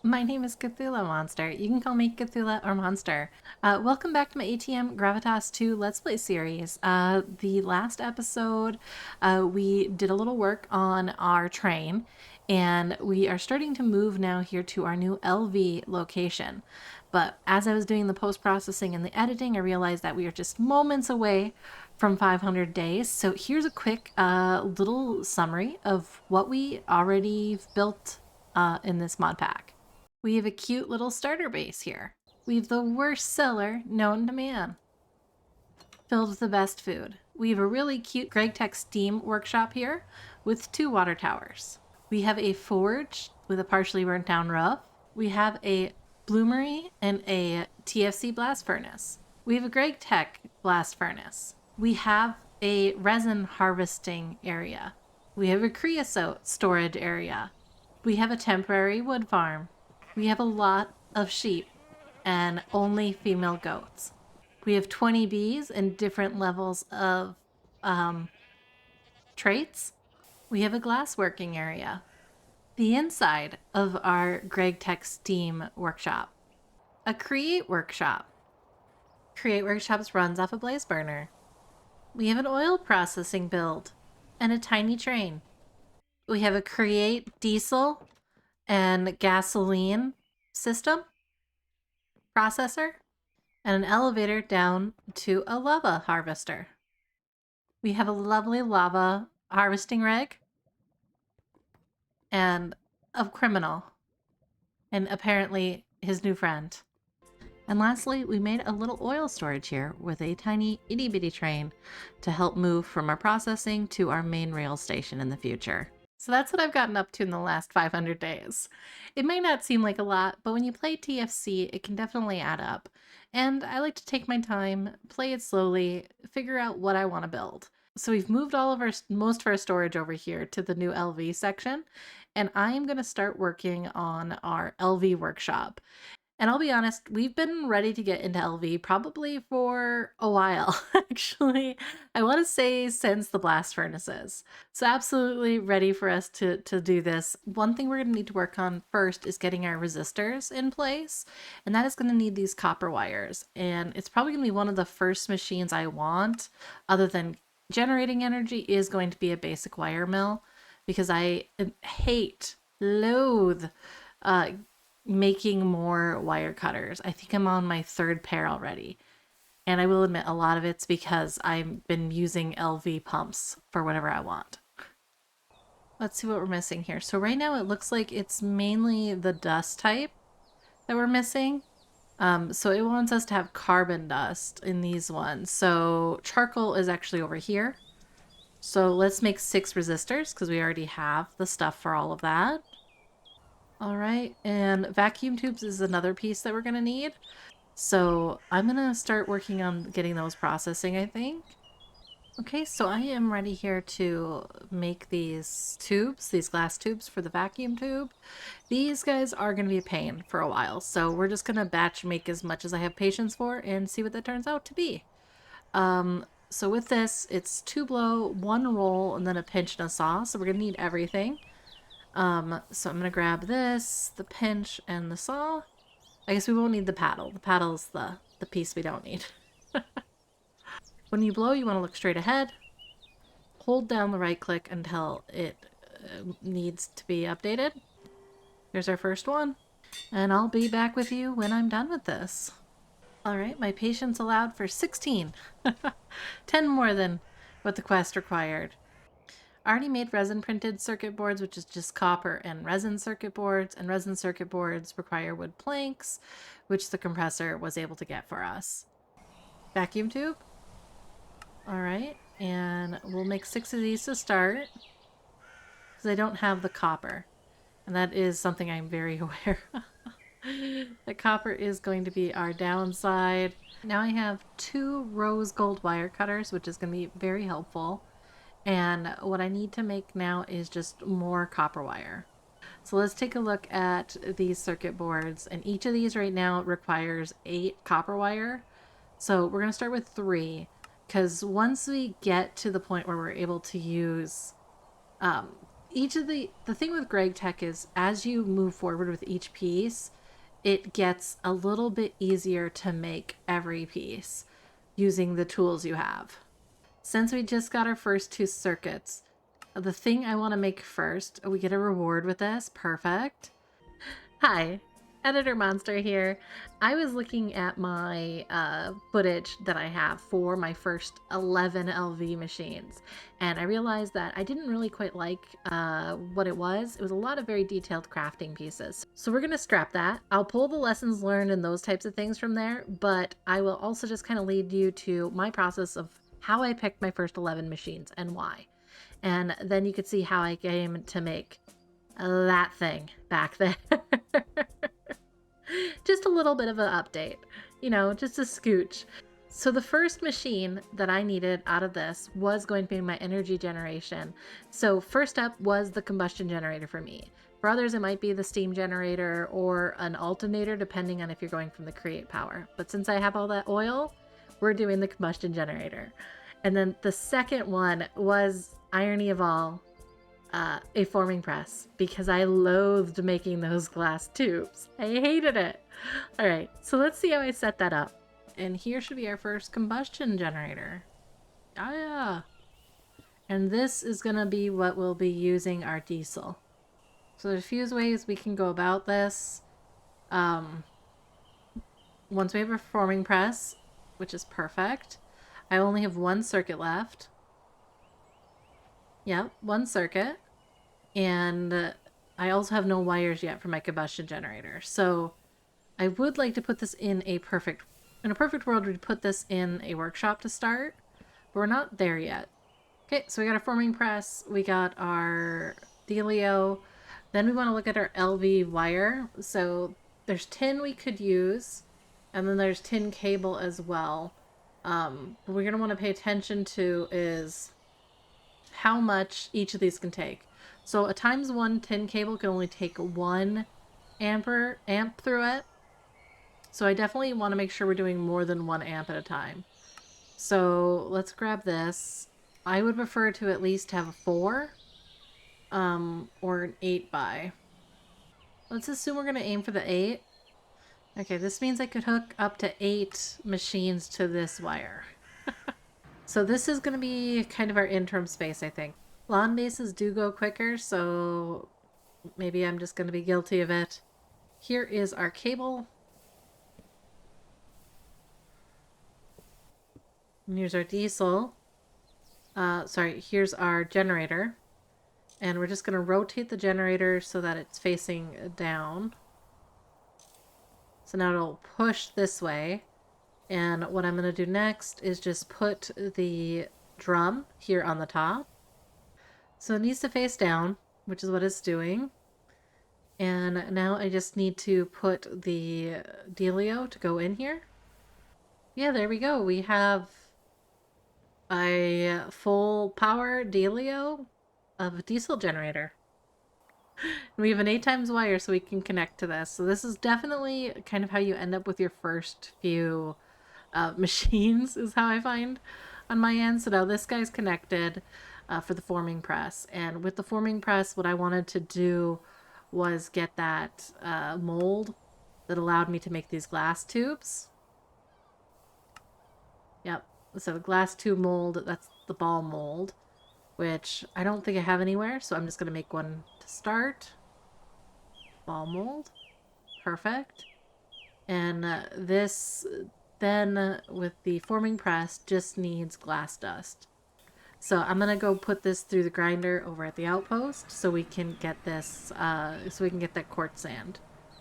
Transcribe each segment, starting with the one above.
My name is Cthulhamonster. You can call me Cthulha or Monster. Welcome back to my ATM Gravitas 2 Let's Play series. The last episode, we did a little work on our train, and we are starting to move now here to our new LV location. But as I was doing the post-processing and the editing, I realized that we are just moments away from 500 days. So here's a quick little summary of what we already built in this mod pack. We have a cute little starter base here. We have the worst cellar known to man, filled with the best food. We have a really cute Gregtech steam workshop here with 2 water towers. We have a forge with a partially burnt down roof. We have a bloomery and a TFC blast furnace. We have a Gregtech blast furnace. We have a resin harvesting area. We have a creosote storage area. We have a temporary wood farm. We have a lot of sheep and only female goats. We have 20 bees and different levels of traits. We have a glassworking area. The inside of our Gregtech Steam workshop. A Create workshop. Create workshops runs off a blaze burner. We have an oil processing build and a tiny train. We have a Create diesel and gasoline system, processor, and an elevator down to a lava harvester. We have a lovely lava harvesting rig and a criminal, and apparently his new friend. And lastly, we made a little oil storage here with a tiny itty bitty train to help move from our processing to our main rail station in the future. So that's what I've gotten up to in the last 500 days. It may not seem like a lot, but when you play TFC, it can definitely add up. And I like to take my time, play it slowly, figure out what I want to build. So we've moved all of most of our storage over here to the new LV section, and I am going to start working on our LV workshop. And I'll be honest, we've been ready to get into LV probably for a while, actually. I want to say since the blast furnaces. So absolutely ready for us to do this. One thing we're going to need to work on first is getting our resistors in place. And that is going to need these copper wires. And it's probably going to be one of the first machines I want, other than generating energy, is going to be a basic wire mill. Because I loathe, making more wire cutters. I think I'm on my 3rd pair already. And I will admit a lot of it's because I've been using LV pumps for whatever I want. Let's see what we're missing here. So right now it looks like it's mainly the dust type that we're missing. So it wants us to have carbon dust in these ones. So charcoal is actually over here. So let's make 6 resistors because we already have the stuff for all of that. All right, and vacuum tubes is another piece that we're gonna need. So I'm gonna start working on getting those processing, I think. Okay, so I am ready here to make these tubes, these glass tubes for the vacuum tube. These guys are gonna be a pain for a while, so we're just gonna batch make as much as I have patience for and see what that turns out to be. So with this, it's 2 blow, 1 roll, and then a pinch and a saw, so we're gonna need everything. So I'm gonna grab this, the pinch, and the saw. I guess we won't need the paddle. The paddle's the piece we don't need. When you blow, you want to look straight ahead. Hold down the right click until it needs to be updated. Here's our first one. And I'll be back with you when I'm done with this. Alright, my patience allowed for 16. 10 more than what the quest required. I already made resin printed circuit boards, which is just copper and resin circuit boards, and resin circuit boards require wood planks, which the compressor was able to get for us. Vacuum tube. All right, and we'll make 6 of these to start because I don't have the copper, and that is something I'm very aware of. The copper is going to be our downside. Now I have 2 rose gold wire cutters, which is going to be very helpful. And what I need to make now is just more copper wire. So let's take a look at these circuit boards. And each of these right now requires 8 copper wire. So we're going to start with 3. Because once we get to the point where we're able to use each of the thing with Gregtech is as you move forward with each piece, it gets a little bit easier to make every piece using the tools you have. Since we just got our first 2 circuits, the thing I want to make first, we get a reward with this. Perfect. Hi, Editor Monster here. I was looking at my footage that I have for my first 11 LV machines, and I realized that I didn't really quite like what it was. It was a lot of very detailed crafting pieces. So we're going to scrap that. I'll pull the lessons learned and those types of things from there, but I will also just kind of lead you to my process of how I picked my first 11 machines and why. And then you could see how I came to make that thing back there. Just a little bit of an update, just a scooch. So the first machine that I needed out of this was going to be my energy generation. So first up was the combustion generator for me. For others, it might be the steam generator or an alternator, depending on if you're going from the create power. But since I have all that oil, we're doing the combustion generator. And then the second one was, irony of all, a forming press, because I loathed making those glass tubes. I hated it. All right, so let's see how I set that up. And here should be our first combustion generator. Ah, yeah. And this is gonna be what we'll be using our diesel. So there's a few ways we can go about this. Once we have a forming press, which is perfect, I only have 1 circuit left. Yep, 1 circuit. And I also have no wires yet for my combustion generator. So I would like to put this in a perfect world, we'd put this in a workshop to start, but we're not there yet. Okay, so we got a forming press, we got our dealio, then we want to look at our LV wire. So there's tin we could use, and then there's tin cable as well. What we're going to want to pay attention to is how much each of these can take. So a ×1 tin cable can only take 1 amp through it. So I definitely want to make sure we're doing more than 1 amp at a time. So let's grab this. I would prefer to at least have a 4 or an 8 by. Let's assume we're going to aim for the 8. Okay, this means I could hook up to 8 machines to this wire. So this is going to be kind of our interim space, I think. Lawn bases do go quicker, so maybe I'm just going to be guilty of it. Here is our cable. And here's our diesel. Here's our generator. And we're just going to rotate the generator so that it's facing down. So now it'll push this way. And what I'm going to do next is just put the drum here on the top. So it needs to face down, which is what it's doing. And now I just need to put the dealio to go in here. Yeah, there we go. We have a full power dealio of a diesel generator. We have an 8 times wire so we can connect to this. So this is definitely kind of how you end up with your first few machines, is how I find on my end. So now this guy's connected for the forming press. And with the forming press, what I wanted to do was get that mold that allowed me to make these glass tubes. Yep. So the glass tube mold, that's the ball mold, which I don't think I have anywhere. So I'm just going to make one to start. Ball mold. Perfect. And this then with the forming press just needs glass dust. So I'm gonna go put this through the grinder over at the outpost so we can get this, so we can get that quartz sand,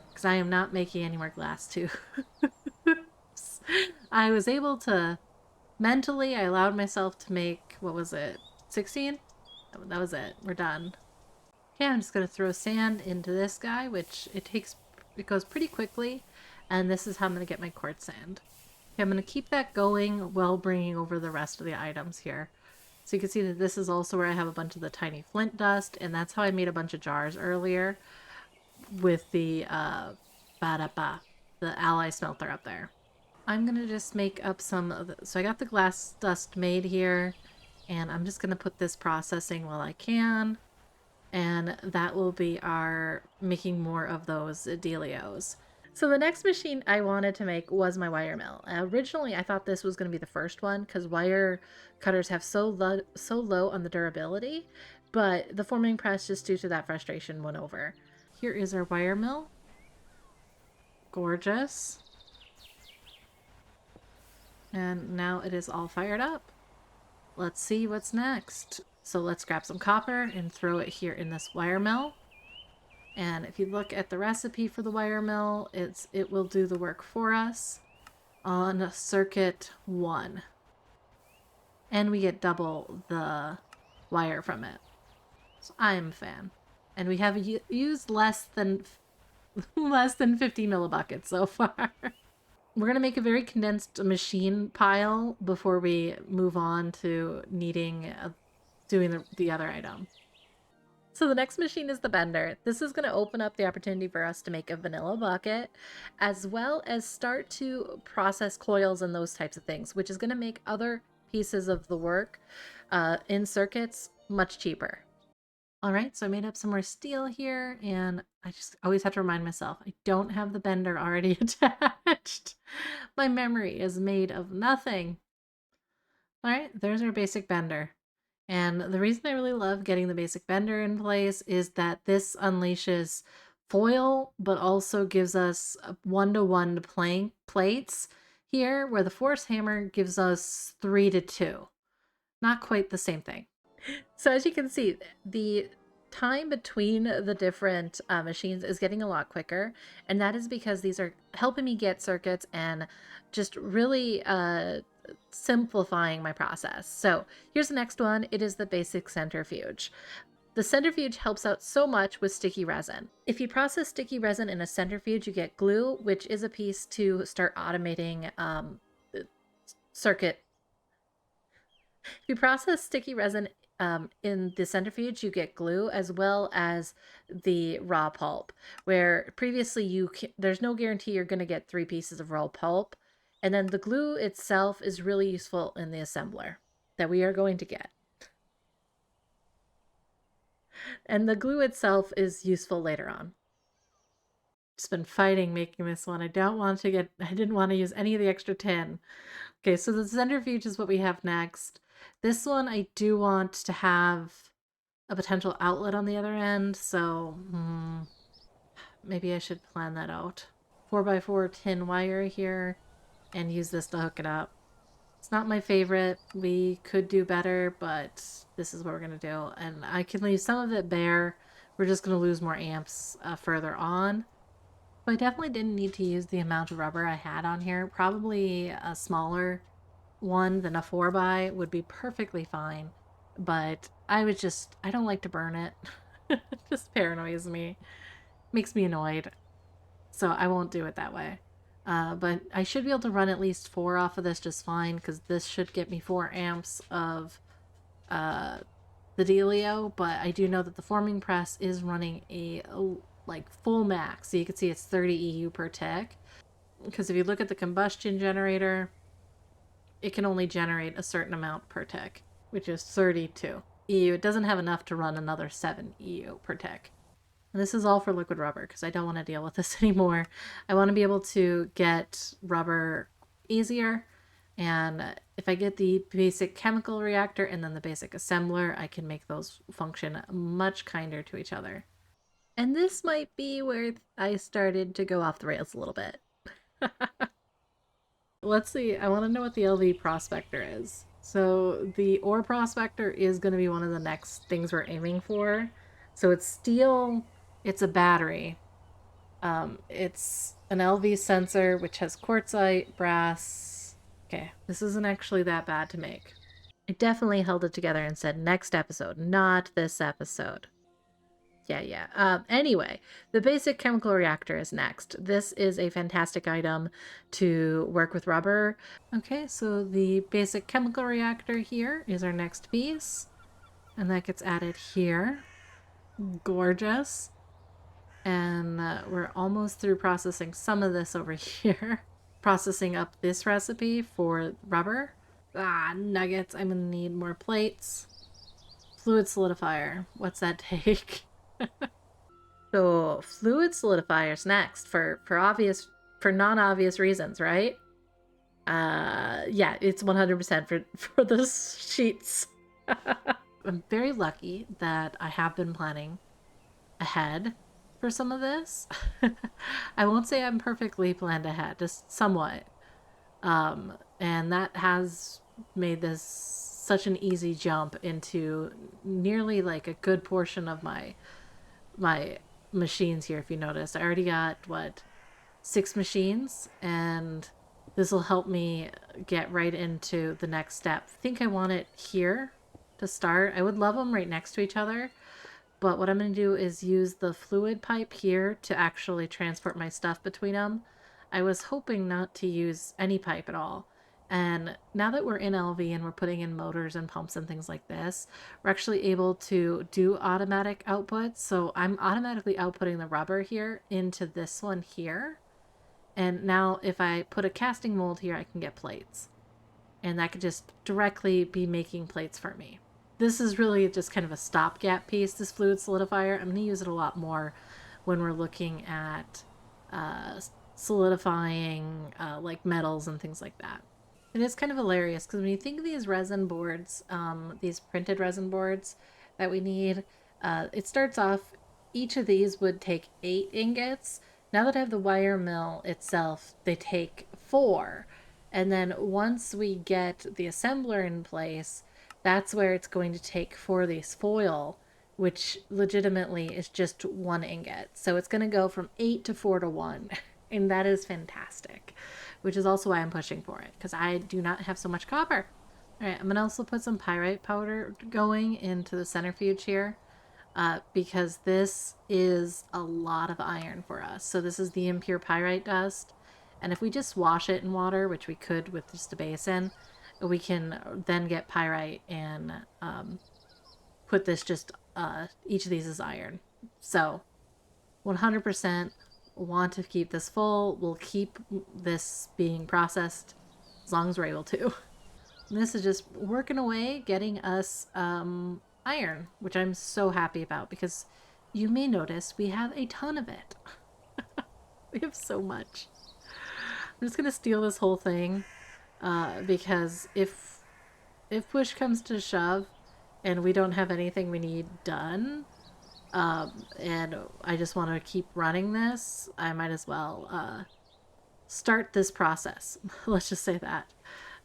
because I am not making any more glass tubes. I was able to mentally, I allowed myself to make, what was it, 16? That was it. We're done. Okay, I'm just gonna throw sand into this guy, which it goes pretty quickly, and this is how I'm gonna get my quartz sand. Okay, I'm gonna keep that going while bringing over the rest of the items here. So you can see that this is also where I have a bunch of the tiny flint dust, and that's how I made a bunch of jars earlier with the the ally smelter up there. I'm gonna just make up some of so I got the glass dust made here, and I'm just gonna put this processing while I can. And that will be our making more of those delios. So the next machine I wanted to make was my wire mill. Originally, I thought this was going to be the first one because wire cutters have so low on the durability, but the forming press, just due to that frustration, went over. Here is our wire mill. Gorgeous. And now it is all fired up. Let's see what's next. So let's grab some copper and throw it here in this wire mill. And if you look at the recipe for the wire mill, it will do the work for us on circuit 1. And we get double the wire from it. So I'm a fan. And we have used less than 50 millibuckets so far. We're going to make a very condensed machine pile before we move on to needing doing the other item. So the next machine is the bender. This is going to open up the opportunity for us to make a vanilla bucket, as well as start to process coils and those types of things, which is going to make other pieces of the work in circuits much cheaper. All right, so I made up some more steel here, and I just always have to remind myself, I don't have the bender already attached. My memory is made of nothing. All right, there's our basic bender. And the reason I really love getting the basic bender in place is that this unleashes foil, but also gives us 1-to-1 plates here, where the force hammer gives us 3-to-2. Not quite the same thing. So as you can see, the time between the different machines is getting a lot quicker, and that is because these are helping me get circuits and just really simplifying my process. So here's the next one. It is the basic centrifuge. The centrifuge helps out so much with sticky resin. If you process sticky resin in a centrifuge, you get glue, which is a piece to start automating circuit. If you process sticky resin in the centrifuge, you get glue as well as the raw pulp, where previously there's no guarantee you're going to get 3 pieces of raw pulp. And then the glue itself is really useful in the assembler that we are going to get. And the glue itself is useful later on. Just been fighting making this one. I didn't want to use any of the extra tin. Okay, so the centrifuge is what we have next. This one I do want to have a potential outlet on the other end, so maybe I should plan that out. 4x4 tin wire here, and use this to hook it up. It's not my favorite. We could do better, but this is what we're going to do. And I can leave some of it bare. We're just going to lose more amps further on. But I definitely didn't need to use the amount of rubber I had on here. Probably a smaller one than a 4x would be perfectly fine. But I don't like to burn it. It just paranoias me. Makes me annoyed. So I won't do it that way. But I should be able to run at least 4 off of this just fine, because this should get me 4 amps of the dealio. But I do know that the forming press is running a like full max. So you can see it's 30 EU per tick. Because if you look at the combustion generator, it can only generate a certain amount per tick, which is 32 EU. It doesn't have enough to run another 7 EU per tick. And this is all for liquid rubber because I don't want to deal with this anymore. I want to be able to get rubber easier. And if I get the basic chemical reactor and then the basic assembler, I can make those function much kinder to each other. And this might be where I started to go off the rails a little bit. Let's see. I want to know what the LV prospector is. So the ore prospector is going to be one of the next things we're aiming for. So it's steel. It's a battery. It's an LV sensor, which has quartzite, brass. Okay, this isn't actually that bad to make. I definitely held it together and said next episode, not this episode. Yeah. Anyway, the basic chemical reactor is next. This is a fantastic item to work with rubber. Okay, so the basic chemical reactor here is our next piece. And that gets added here. Gorgeous. And we're almost through processing some of this over here. Processing up this recipe for rubber. Nuggets. I'm going to need more plates. fluid solidifier. What's that take? So fluid solidifiers next for non-obvious reasons, right? Yeah, it's 100% for the sheets. I'm very lucky that I have been planning ahead for some of this. I won't say I'm perfectly planned ahead, just somewhat. And that has made this such an easy jump into nearly like a good portion of my machines here. If you notice, I already got what 6 machines, and this will help me get right into the next step. I think I want it here to start. I would love them right next to each other, but what I'm going to do is use the fluid pipe here to actually transport my stuff between them. I was hoping not to use any pipe at all. And now that we're in LV and we're putting in motors and pumps and things like this, we're actually able to do automatic outputs. So I'm automatically outputting the rubber here into this one here. And now if I put a casting mold here, I can get plates. And that could just directly be making plates for me. This is really just kind of a stopgap piece, this fluid solidifier. I'm going to use it a lot more when we're looking at uh, solidifying like metals and things like that. It is kind of hilarious because when you think of these resin boards, these printed resin boards that we need, it starts off, each of these would take 8 ingots. Now that I have the wire mill itself, they take 4. And then once we get the assembler in place, that's where it's going to take for this foil, which legitimately is just 1 ingot. So it's going to go from 8 to 4 to 1. And that is fantastic, which is also why I'm pushing for it, because I do not have so much copper. All right, I'm going to also put some pyrite powder going into the centrifuge here, because this is a lot of iron for us. So this is the impure pyrite dust. And if we just wash it in water, which we could with just a basin, we can then get pyrite and put this just, each of these is iron. So 100% want to keep this full. We'll keep this being processed as long as we're able to. And this is just working away, getting us iron, which I'm so happy about because you may notice we have a ton of it. We have so much. I'm just gonna steal this whole thing because if push comes to shove and we don't have anything we need done, and I just want to keep running this, I might as well start this process. Let's just say that.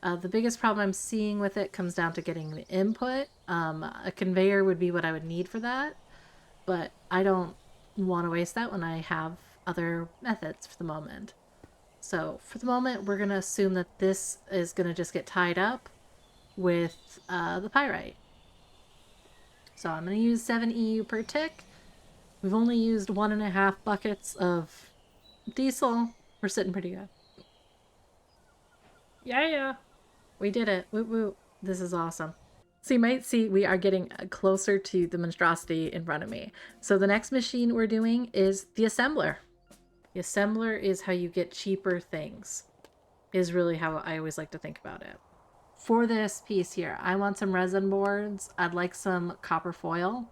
The biggest problem I'm seeing with it comes down to getting the input. A conveyor would be what I would need for that, but I don't want to waste that when I have other methods for the moment. So for the moment, we're going to assume that this is going to just get tied up with the pyrite. So I'm going to use 7 EU per tick. We've only used 1.5 buckets of diesel. We're sitting pretty good. Yeah. We did it. Woo woo. This is awesome. So you might see we are getting closer to the monstrosity in front of me. So the next machine we're doing is the assembler. The assembler is how you get cheaper things, is really how I always like to think about it. For this piece here, I want some resin boards. I'd like some copper foil.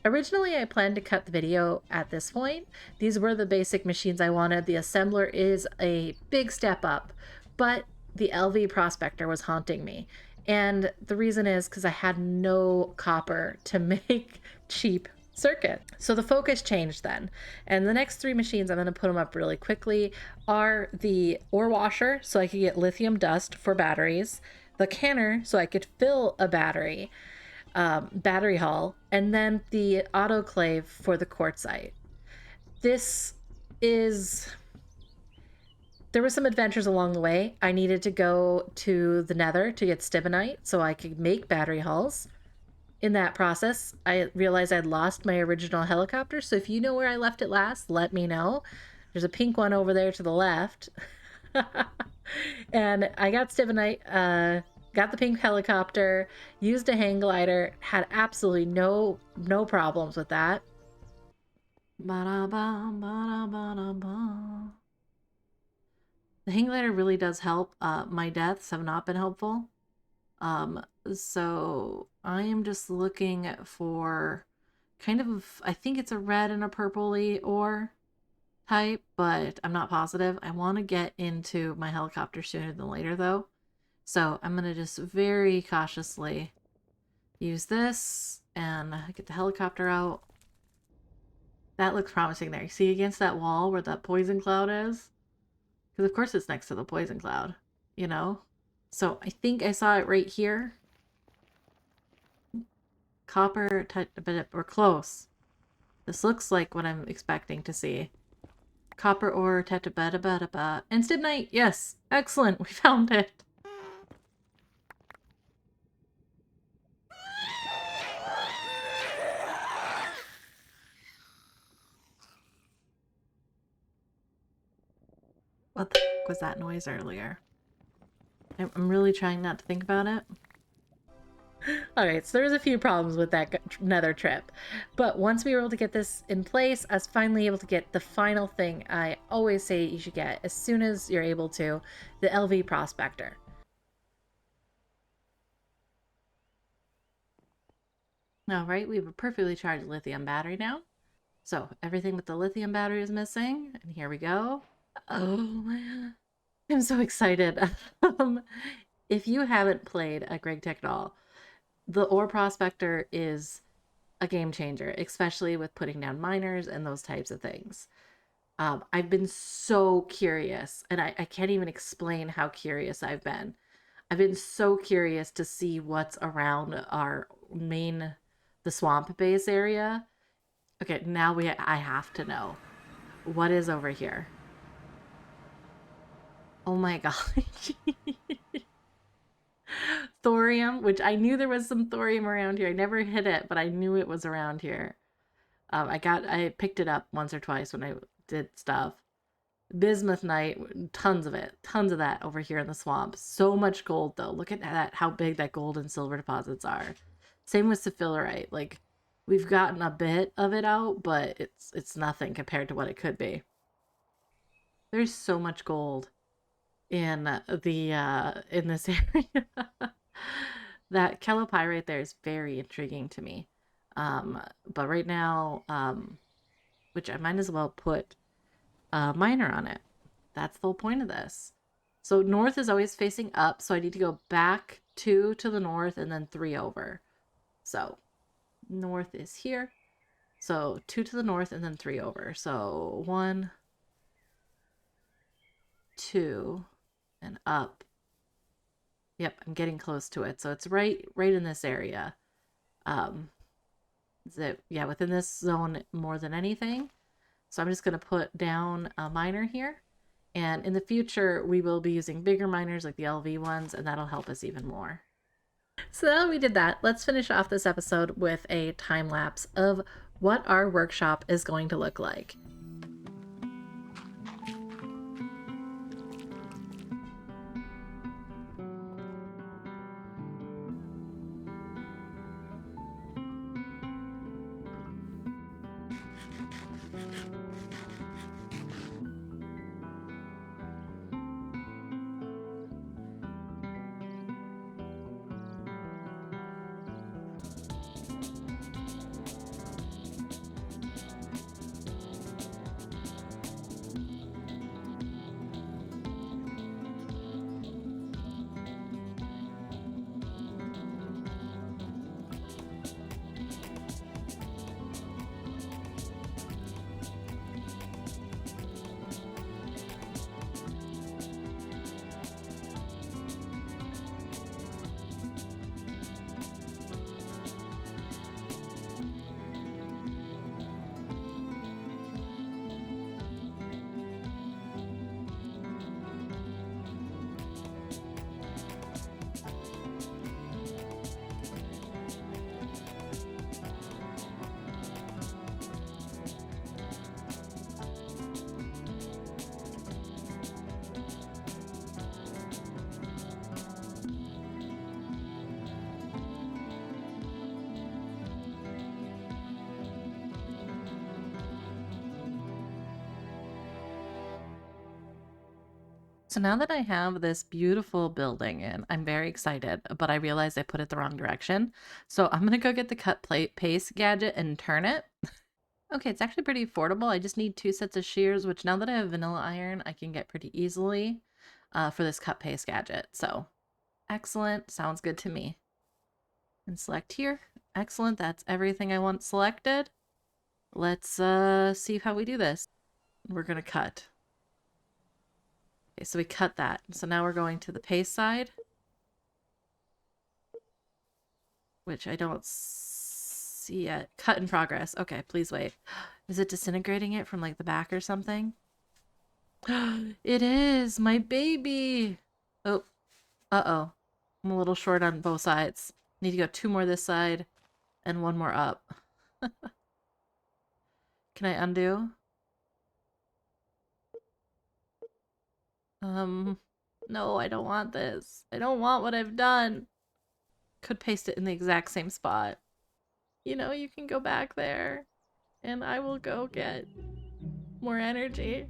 Originally, I planned to cut the video at this point. These were the basic machines I wanted. The assembler is a big step up, but the LV prospector was haunting me. And the reason is because I had no copper to make cheap circuit. So the focus changed then. And the next 3 machines, I'm going to put them up really quickly, are the ore washer, so I could get lithium dust for batteries, the canner, so I could fill a battery, battery hull, and then the autoclave for the quartzite. This is... There were some adventures along the way. I needed to go to the nether to get stibnite so I could make battery hulls. In that process, I realized I'd lost my original helicopter, so if you know where I left it last, let me know. There's a pink one over there to the left. And I got stibnite, got the pink helicopter, used a hang glider, had absolutely no problems with that. Ba-da-ba, ba-da-ba-da-ba. The hang glider really does help. My deaths have not been helpful. Um, so I am just looking for kind of, I think it's a red and a purpley ore type, but I'm not positive. I want to get into my helicopter sooner than later though. So I'm going to just very cautiously use this and get the helicopter out. That looks promising there. You see against that wall where that poison cloud is? Because of course it's next to the poison cloud, you know? So I think I saw it right here. Copper, but we're close. This looks like what I'm expecting to see. Copper ore, tetabeta, and stibnite. Yes, excellent. We found it. What the f was that noise earlier? I'm really trying not to think about it. Alright, so there was a few problems with that nether trip. But once we were able to get this in place, I was finally able to get the final thing I always say you should get as soon as you're able to, the LV prospector. Alright, we have a perfectly charged lithium battery now. So everything with the lithium battery is missing, and here we go. Oh man, I'm so excited. If you haven't played a Gregtech at all, the ore prospector is a game changer, especially with putting down miners and those types of things. I've been so curious, and I can't even explain how curious I've been. I've been so curious to see what's around our main, the swamp base area. Okay, now I have to know what is over here. Oh my god. Thorium, which I knew there was some thorium around here. I never hit it, but I knew it was around here. I picked it up once or twice when I did stuff. Bismuthnite, tons of that over here in the swamp. So much gold though. Look at that, how big that gold and silver deposits are. Same with sapphirite. Like we've gotten a bit of it out, but it's nothing compared to what it could be. There's so much gold in the in this area. That calopyrite there is very intriguing to me. But right now, which I might as well put a miner on it. That's the whole point of this. So north is always facing up, so I need to go back two to the north and then three over. So north is here. So two to the north and then three over. So 1, 2, and up. Yep, I'm getting close to it. So it's right in this area. Um, yeah, within this zone more than anything. So I'm just going to put down a miner here. And in the future, we will be using bigger miners like the LV ones, and that'll help us even more. So now that we did that, let's finish off this episode with a time lapse of what our workshop is going to look like. So now that I have this beautiful building in, I'm very excited, but I realized I put it the wrong direction. So I'm gonna go get the cut plate paste gadget and turn it. Okay, it's actually pretty affordable. I just need 2 sets of shears, which now that I have vanilla iron, I can get pretty easily for this cut paste gadget. So excellent, sounds good to me. And select here. Excellent, that's everything I want selected. Let's see how we do this. We're gonna cut. Okay, so we cut that. So now we're going to the paste side, which I don't see yet. Cut in progress. Okay, please wait. Is it disintegrating it from like the back or something? It is my baby. Oh, uh-oh. I'm a little short on both sides. Need to go 2 more this side and 1 more up. Can I undo? No, I don't want this. I don't want what I've done. Could paste it in the exact same spot. You know, you can go back there and I will go get more energy.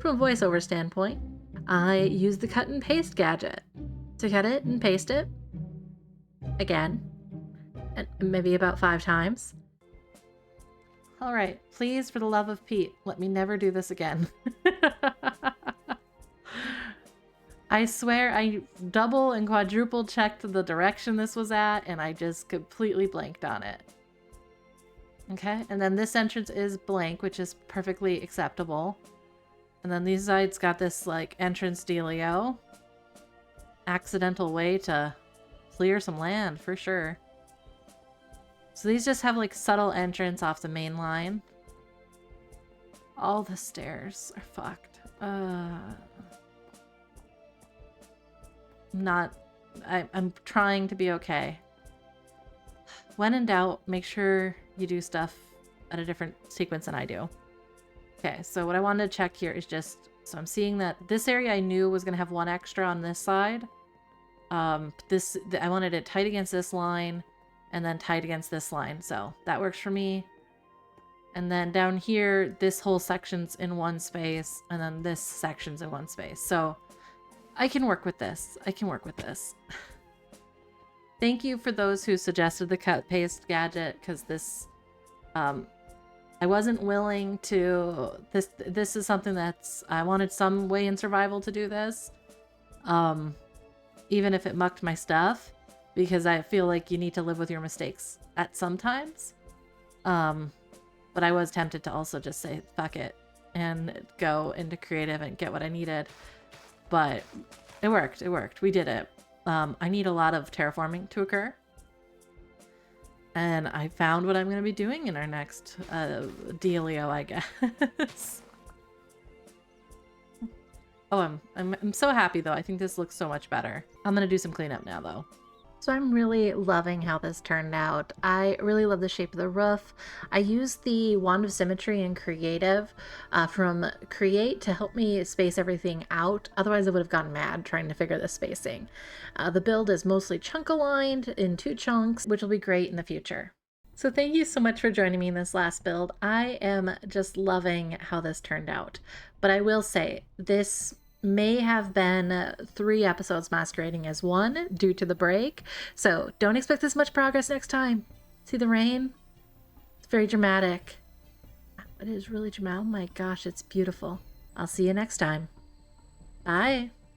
From a voiceover standpoint, I use the cut and paste gadget to cut it and paste it again, and maybe about 5 times. All right, please, for the love of Pete, let me never do this again. I swear I double and quadruple checked the direction this was at, and I just completely blanked on it. Okay, and then this entrance is blank, which is perfectly acceptable. And then these sides got this, like, entrance dealio. Accidental way to clear some land, for sure. So these just have, like, subtle entrance off the main line. All the stairs are fucked. I'm trying to be okay. When in doubt, make sure you do stuff at a different sequence than I do. Okay, so what I wanted to check here is just, so I'm seeing that this area I knew was going to have 1 extra on this side. I wanted it tight against this line and then tight against this line, so that works for me. And then down here, this whole section's in 1 space, and then this section's in 1 space. So I can work with this. I can work with this. Thank you for those who suggested the cut paste gadget, because this, I wasn't willing to, this is something that's, I wanted some way in survival to do this. Even if it mucked my stuff, because I feel like you need to live with your mistakes at some times. But I was tempted to also just say, fuck it, and go into creative and get what I needed. But it worked, it worked. We did it. I need a lot of terraforming to occur. And I found what I'm going to be doing in our next dealio, I guess. Oh, I'm so happy, though. I think this looks so much better. I'm going to do some cleanup now, though. So I'm really loving how this turned out. I really love the shape of the roof. I used the Wand of Symmetry in Creative from Create to help me space everything out. Otherwise I would have gotten mad trying to figure the spacing. The build is mostly chunk aligned in 2 chunks, which will be great in the future. So thank you so much for joining me in this last build. I am just loving how this turned out. But I will say, this may have been 3 episodes masquerading as 1 due to the break, so don't expect this much progress next time. See the rain? It's very dramatic. It is really dramatic. Oh my gosh, it's beautiful. I'll see you next time. Bye.